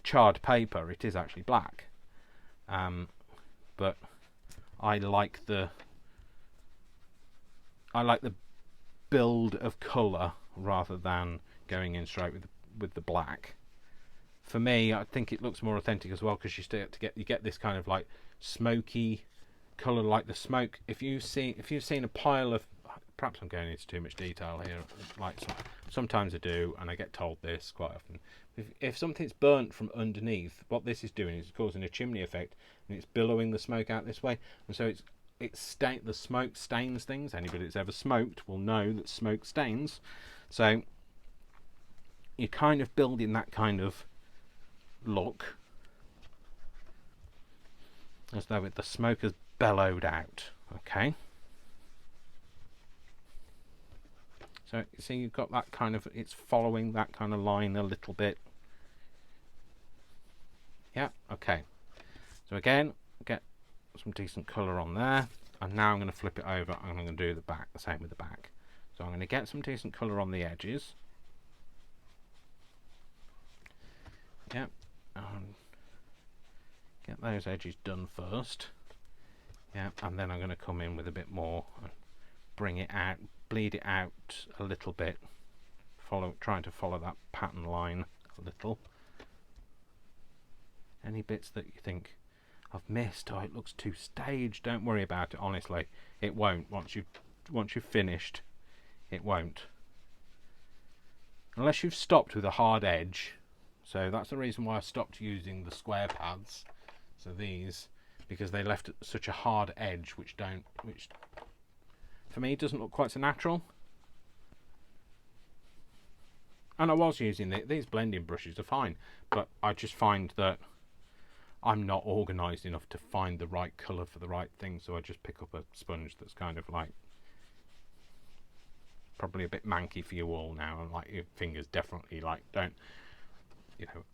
charred paper, it is actually black. But I like the build of colour rather than going in straight with the black. For me, I think it looks more authentic as well because you get this kind of like smoky colour, like the smoke. If you've seen a pile perhaps I'm going into too much detail here. Like sometimes I do, and I get told this quite often. If something's burnt from underneath, what this is doing is causing a chimney effect, and it's billowing the smoke out this way, and so the smoke stains things. Anybody that's ever smoked will know that smoke stains. So you're kind of building that kind of look, as though the smoke has bellowed out. Okay. So you see, you've got that kind of, it's following that kind of line a little bit. Yeah, okay. So again, get some decent colour on there. And now I'm going to flip it over and I'm going to do the back, the same with the back. So I'm going to get some decent colour on the edges. Yeah, and get those edges done first. Yeah, and then I'm going to come in with a bit more and bring it out, bleed it out a little bit, trying to follow that pattern line a little. Any bits that you think I've missed, oh, it looks too staged, don't worry about it. Honestly, it won't. Once you've finished, it won't, unless you've stopped with a hard edge. So that's the reason why I stopped using the square pads, so these, because they left such a hard edge, which for me doesn't look quite so natural. And I was using these blending brushes are fine, but I just find that I'm not organised enough to find the right colour for the right thing, so I just pick up a sponge that's kind of like probably a bit manky for you all now, and like your fingers definitely like don't, you know.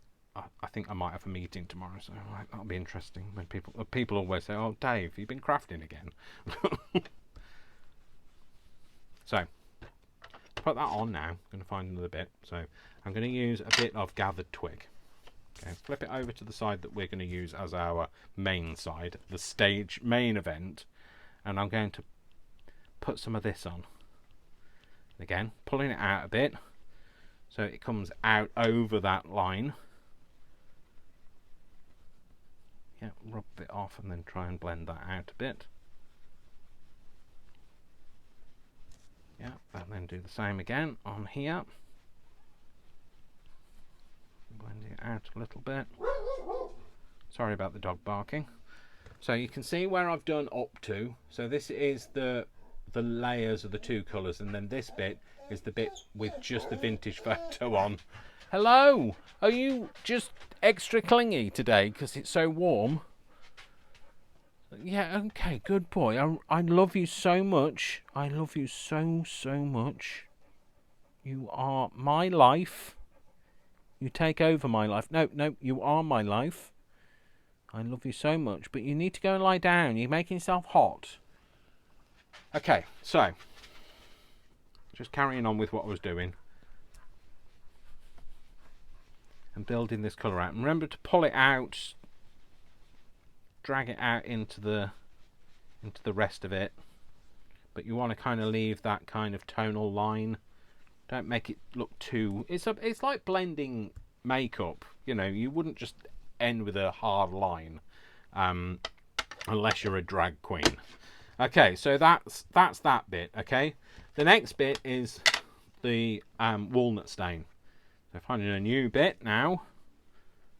I think I might have a meeting tomorrow, so like, that'll be interesting. When people always say, "Oh, Dave, you've been crafting again." So put that on now. I'm going to find another bit. So I'm going to use a bit of gathered twig. Okay, flip it over to the side that we're going to use as our main side, the stage main event, and I'm going to put some of this on. Again, pulling it out a bit so it comes out over that line. Yeah, rub it off and then try and blend that out a bit. Yeah, and then do the same again on here. Blending it out a little bit. Sorry about the dog barking. So you can see where I've done up to. So this is the layers of the two colours, and then this bit is the bit with just the vintage photo on. Hello! Are you just extra clingy today because it's so warm? Yeah, okay, good boy. I love you so much. I love you so much. You are my life. You take over my life. No, you are my life. I love you so much, but you need to go and lie down. You're making yourself hot. Okay, so just carrying on with what I was doing and building this colour out. And remember to pull it out, drag it out into the rest of it, but you want to kind of leave that kind of tonal line. Don't make it look too. It's like blending makeup. You know, you wouldn't just end with a hard line unless you're a drag queen. Okay, so that's that bit. Okay, the next bit is the walnut stain. So finding a new bit now,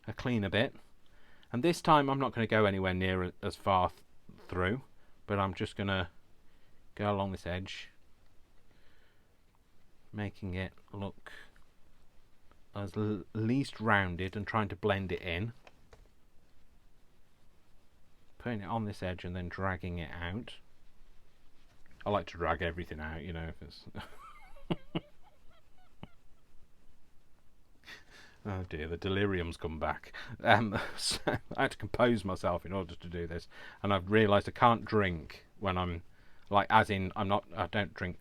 a cleaner bit, and this time I'm not going to go anywhere near as far through, but I'm just going to go along this edge, making it look as least rounded and trying to blend it in, putting it on this edge and then dragging it out. I like to drag everything out, you know, if it's oh dear, the delirium's come back. So I had to compose myself in order to do this, and I've realised I can't drink when I'm, like, as in I don't drink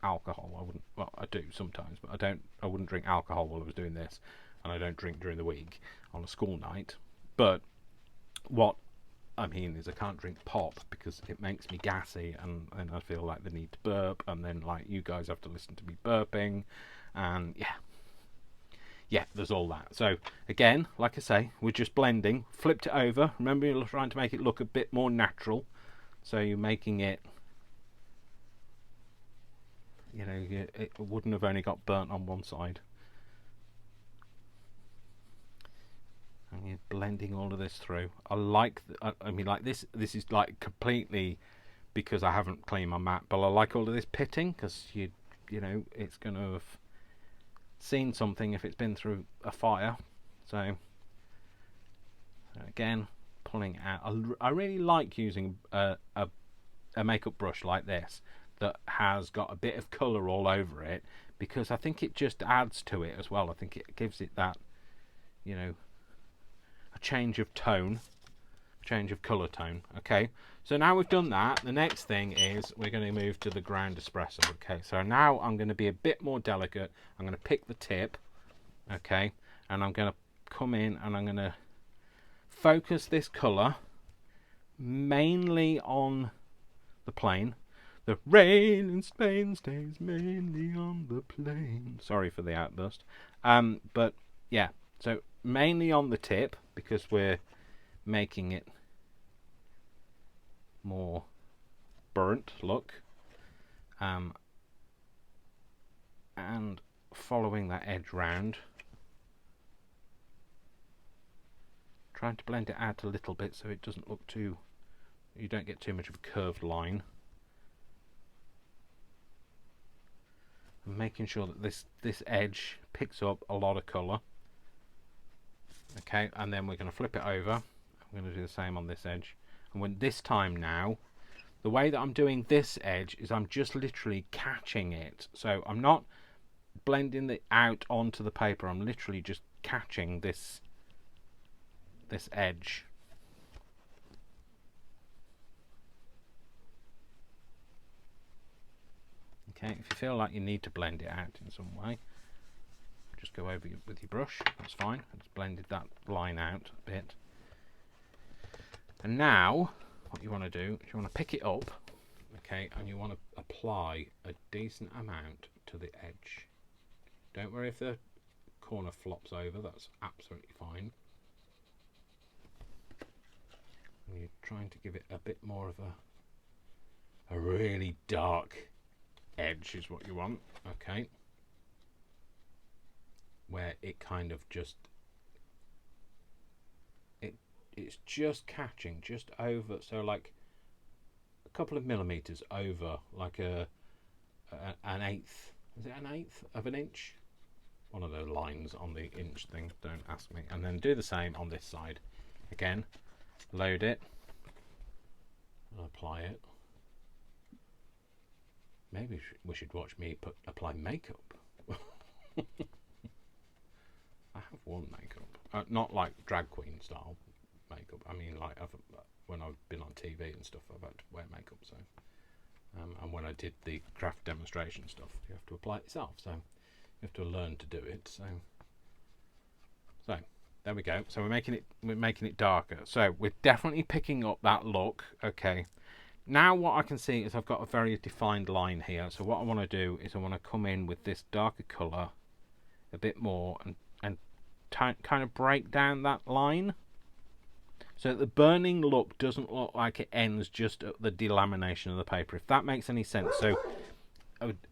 alcohol. I wouldn't. Well, I do sometimes, but I wouldn't drink alcohol while I was doing this, and I don't drink during the week on a school night. But what I mean is I can't drink pop because it makes me gassy, and I feel like the need to burp, and then like you guys have to listen to me burping, and yeah, there's all that. So again, like I say, we're just blending. Flipped it over. Remember, you're trying to make it look a bit more natural, so you're making it you know, it wouldn't have only got burnt on one side. And you're blending all of this through. I like, I mean, like this is like completely because I haven't cleaned my mat, but I like all of this pitting because you know, it's going to have seen something if it's been through a fire. So again, pulling out. I really like using a makeup brush like this that has got a bit of colour all over it, because I think it just adds to it as well. I think it gives it that, you know, a change of tone, change of colour tone. Okay, so now we've done that, the next thing is we're going to move to the ground espresso. Okay, so now I'm going to be a bit more delicate. I'm going to pick the tip, okay, and I'm going to come in and I'm going to focus this colour mainly on the plane. The rain in Spain stays mainly on the plane. Sorry for the outburst. But yeah, so mainly on the tip because we're making it more burnt look. And following that edge round. Trying to blend it out a little bit so it doesn't look too, you don't get too much of a curved line. And making sure that this edge picks up a lot of colour. Okay, and then we're going to flip it over. I'm going to do the same on this edge. And when this time now, the way that I'm doing this edge is I'm just literally catching it. So I'm not blending it out onto the paper. I'm literally just catching this edge. Okay, if you feel like you need to blend it out in some way, just go over with your brush, that's fine. I just blended that line out a bit. And now, what you want to do is you want to pick it up, okay, and you want to apply a decent amount to the edge. Don't worry if the corner flops over, that's absolutely fine. And you're trying to give it a bit more of a really dark edge is what you want, okay, where it kind of just it's just catching just over, so like a couple of millimeters over, like an eighth, is it an eighth of an inch, one of the lines on the inch thing, don't ask me. And then do the same on this side again, load it and apply it. Maybe we should watch me apply makeup. I have worn makeup, not like drag queen style makeup. I mean, like when I've been on TV and stuff, I've had to wear makeup. So, and when I did the craft demonstration stuff, you have to apply it yourself. So you have to learn to do it. So there we go. So we're making it darker. So we're definitely picking up that look. Okay. Now what I can see is I've got a very defined line here. So what I want to do is I want to come in with this darker colour a bit more and kind of break down that line. So the burning look doesn't look like it ends just at the delamination of the paper, if that makes any sense. So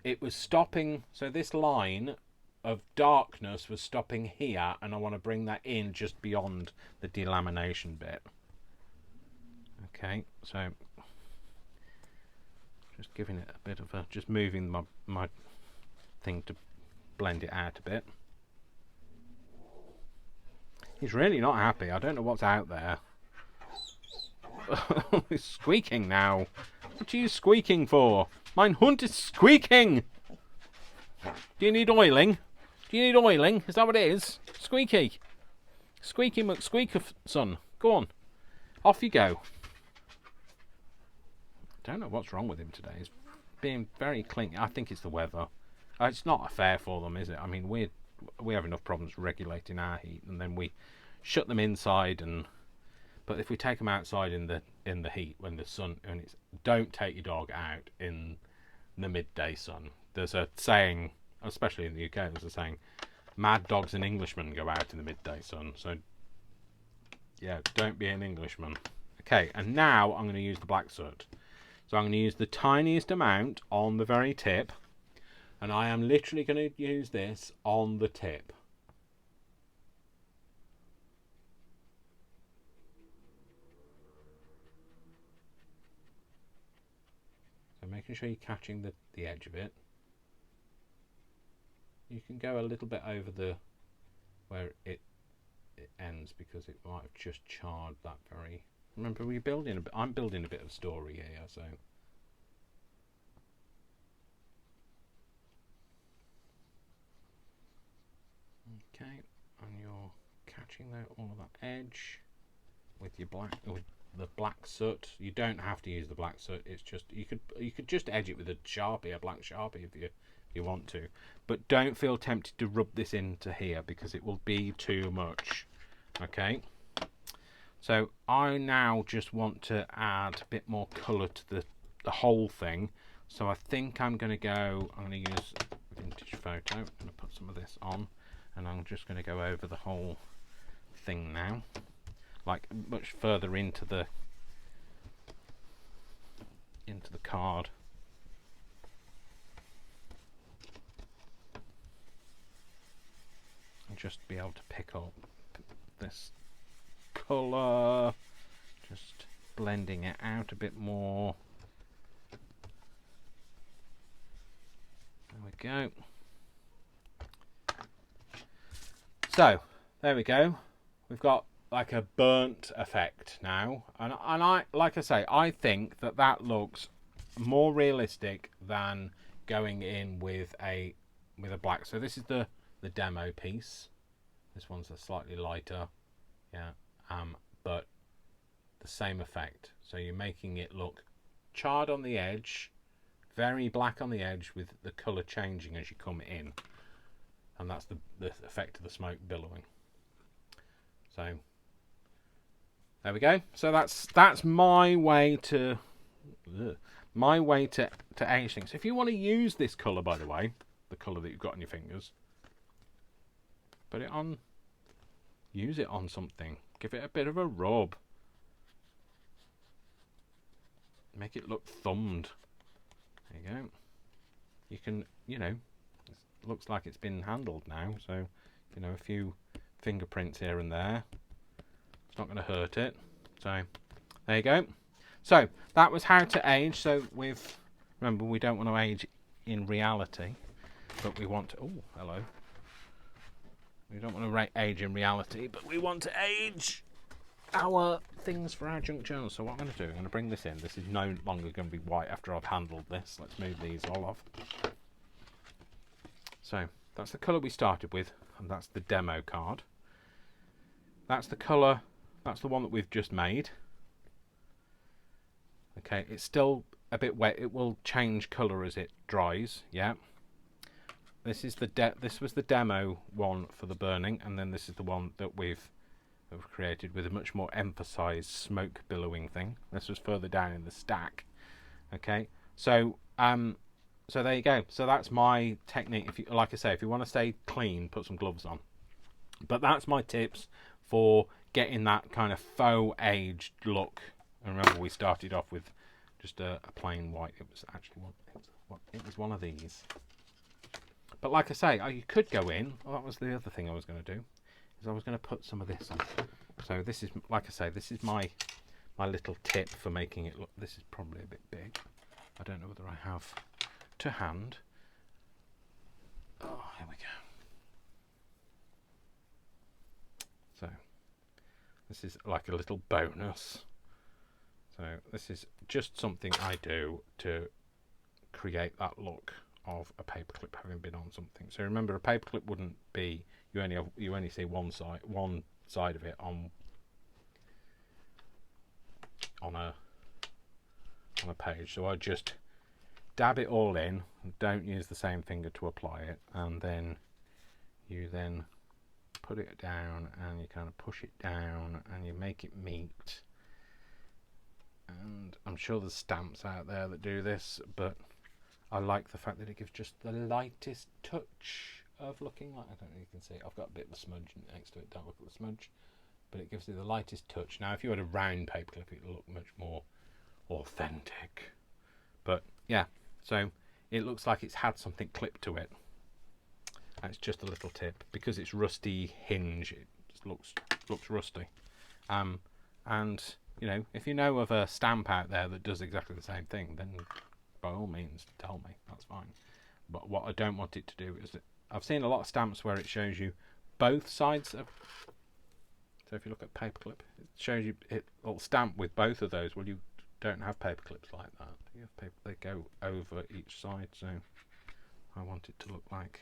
it was stopping, so this line of darkness was stopping here, and I want to bring that in just beyond the delamination bit. Okay, so just giving it a bit of a, just moving my thing to blend it out a bit. He's really not happy. I don't know what's out there. He's squeaking now. What are you squeaking for? Mine hunt is squeaking. Do you need oiling? Do you need oiling? Is that what it is? Squeaky. Squeaky McSqueakerson. Go on. Off you go. I don't know what's wrong with him today. He's being very clingy. I think it's the weather. It's not fair for them, is it? I mean, we have enough problems regulating our heat, and then we shut them inside. But if we take them outside in the heat, when the sun, and it's, don't take your dog out in the midday sun. There's a saying, especially in the UK, there's a saying, mad dogs and Englishmen go out in the midday sun. So yeah, don't be an Englishman. Okay, and now I'm going to use the black soot. So I'm going to use the tiniest amount on the very tip, And I am literally going to use this on the tip. So making sure you're catching the edge of it. You can go a little bit over the where it ends, because it might have just charred that very. Remember, we're building a bit. I'm building a bit of story here, so. Okay, and you're catching all of that edge with your with the black soot. You don't have to use the black soot. It's just you could just edge it with a Sharpie, a black Sharpie, if you want to, but don't feel tempted to rub this into here because it will be too much. Okay, so I now just want to add a bit more colour to the whole thing. So I think I'm going to use vintage photo. I'm going to put some of this on, and I'm just going to go over the whole thing now, like much further into the card. And just be able to pick up this colour, just blending it out a bit more. There we go. So there we go. We've got like a burnt effect now, and I like I say, I think that looks more realistic than going in with a black. So this is the demo piece. This one's a slightly lighter, yeah, but the same effect. So you're making it look charred on the edge, very black on the edge, with the colour changing as you come in, and that's the effect of the smoke billowing. So there we go. So that's my way to age things. If you want to use this colour, by the way, the colour that you've got on your fingers, put it on, use it on something, give it a bit of a rub, make it look thumbed. There you go. You can, it looks like it's been handled now, so a few fingerprints here and there, it's not going to hurt it. So there you go. So that was how to age. So remember, we don't want to age in reality, but we want to, oh hello, we don't want to age in reality, but we want to age our things for our junk journals. So what I'm going to do, I'm going to bring this in. This is no longer going to be white after I've handled this. Let's move these all off. So that's the colour we started with, and that's the demo card. That's the colour, that's the one that we've just made. Okay, it's still a bit wet. It will change colour as it dries, yeah. This is this was the demo one for the burning, and then this is the one that we've created with a much more emphasised smoke billowing thing. This was further down in the stack. Okay, so so there you go. So that's my technique. If you, like I say, if you want to stay clean, put some gloves on. But that's my tips for getting that kind of faux aged look. And remember, we started off with just a plain white. It was actually it was one of these. But like I say, you could go in. Well, that was the other thing I was going to do. Is I was going to put some of this on. So this is, like I say, this is my little tip for making it look. This is probably a bit big. I don't know whether I have to hand. Oh, here we go. So this is like a little bonus. So this is just something I do to create that look of a paperclip having been on something. So remember, a paperclip wouldn't be, you only see one side of it on a page. So I just dab it all in, don't use the same finger to apply it, and then you put it down and you kind of push it down and you make it meet. And I'm sure there's stamps out there that do this, but I like the fact that it gives just the lightest touch of looking like, I don't know if you can see it, I've got a bit of a smudge next to it, don't look at the smudge, but it gives you the lightest touch. Now if you had a round paperclip, it would look much more authentic. But yeah, so it looks like it's had something clipped to it. That's just a little tip, because it's rusty hinge. It just looks rusty. And you know, if you know of a stamp out there that does exactly the same thing, then by all means tell me. That's fine. But what I don't want it to do is that I've seen a lot of stamps where it shows you both sides of. So if you look at paperclip, it shows you it'll stamp with both of those. Well, you don't have paper clips like that. You have paper, they go over each side. So I want it to look like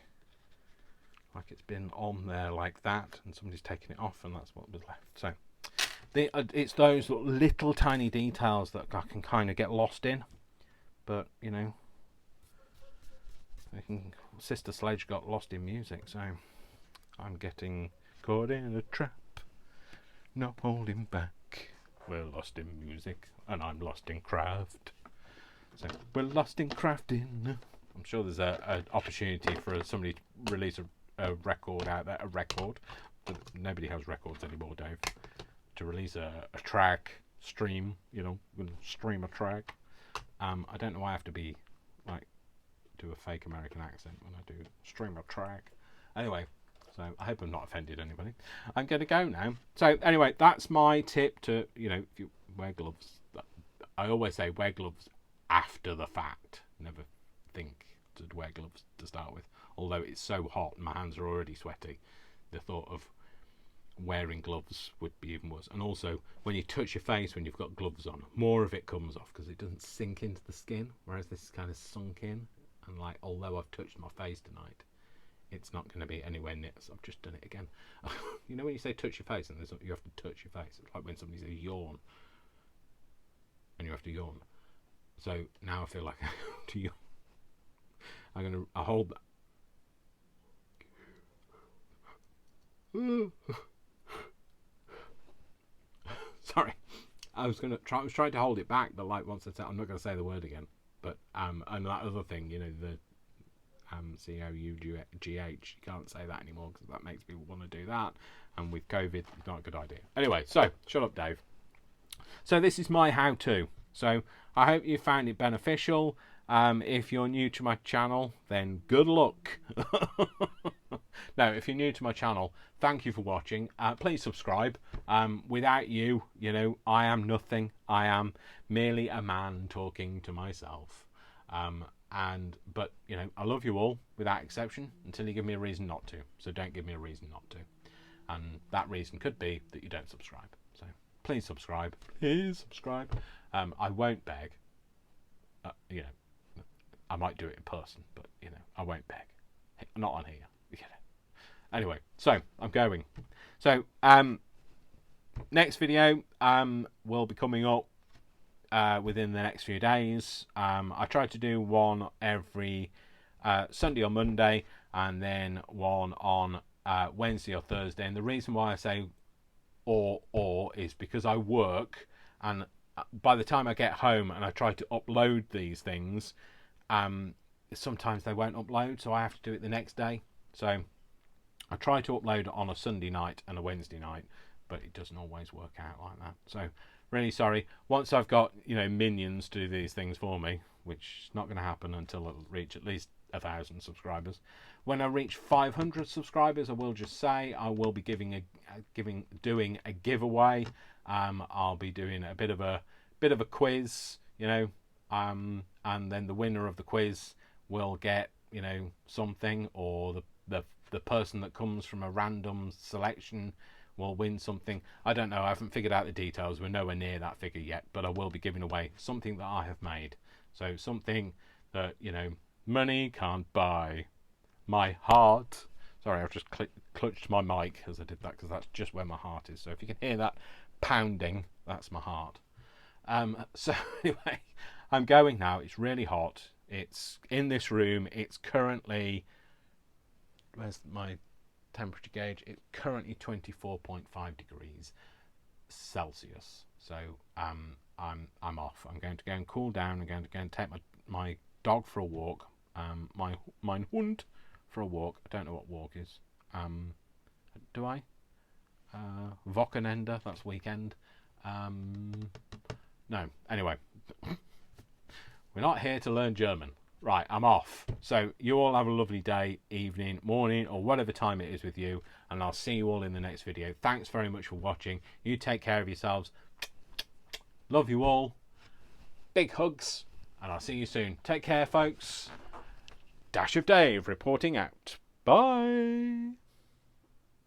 it's been on there like that, and somebody's taken it off, and that's what was left. So it's those little tiny details that I can kind of get lost in. But you know, Sister Sledge got lost in music, so I'm getting caught in a trap. No holding back. We're lost in music, and I'm lost in craft. So we're lost in crafting. I'm sure there's an opportunity for somebody to release a record out there. A record. But nobody has records anymore, Dave. To release a track, stream. You know, stream a track. I don't know why I have to be like do a fake American accent when I do stream a track. Anyway. So I hope I'm not offended anybody. I'm going to go now. So anyway, that's my tip to, you know, if you wear gloves. I always say wear gloves after the fact. Never think to wear gloves to start with. Although it's so hot and my hands are already sweaty. The thought of wearing gloves would be even worse. And also, when you touch your face when you've got gloves on, more of it comes off because it doesn't sink into the skin. Whereas this is kind of sunk in. And like, although I've touched my face tonight, it's not going to be anywhere near. So I've just done it again. You know when you say touch your face and you have to touch your face? It's like when somebody says yawn and you have to yawn. So now I feel like I have to yawn. I'm going to hold that. Sorry. I was trying to hold it back, but like once I said, I'm not going to say the word again. But and that other thing, you know, the COUGH, you can't say that anymore because that makes people want to do that, and with COVID it's not a good idea. Anyway, so shut up, Dave. So this is my how-to. So I hope you found it beneficial. If you're new to my channel, then good luck. No, if you're new to my channel, thank you for watching. Please subscribe. Without you, you know, I am nothing. I am merely a man talking to myself. But you know, I love you all without exception until you give me a reason not to. So don't give me a reason not to, and that reason could be that you don't subscribe. So please subscribe. Please subscribe. I won't beg. You know, I might do it in person, but you know, I won't beg. Not on here. You get it. Anyway, so I'm going. So next video will be coming up within the next few days. I try to do one every Sunday or Monday, and then one on Wednesday or Thursday. And the reason why I say or is because I work, and by the time I get home and I try to upload these things, sometimes they won't upload, so I have to do it the next day. So I try to upload on a Sunday night and a Wednesday night, but it doesn't always work out like that. So really sorry. Once I've got, you know, minions to do these things for me, which is not going to happen until I reach at least 1,000 subscribers. When I reach 500 subscribers, I will just say I will be doing a giveaway. I'll be doing a bit of a quiz, you know, and then the winner of the quiz will get, you know, something, or the person that comes from a random selection will win something. I don't know. I haven't figured out the details. We're nowhere near that figure yet, but I will be giving away something that I have made. So something that, you know, money can't buy. My heart. Sorry, I've just clutched my mic as I did that, because that's just where my heart is. So if you can hear that pounding, that's my heart. So anyway, I'm going now. It's really hot. It's in this room. It's currently, where's my temperature gauge? It's currently 24.5 degrees Celsius. So I'm off. I'm going to go and cool down. I'm going to go and take my dog for a walk. My hund for a walk. I don't know what walk is. Do I? Wochenende. That's weekend. No. Anyway, we're not here to learn German. Right, I'm off. So you all have a lovely day, evening, morning, or whatever time it is with you, and I'll see you all in the next video. Thanks very much for watching. You take care of yourselves. Love you all. Big hugs, and I'll see you soon. Take care, folks. Dash of Dave reporting out. Bye.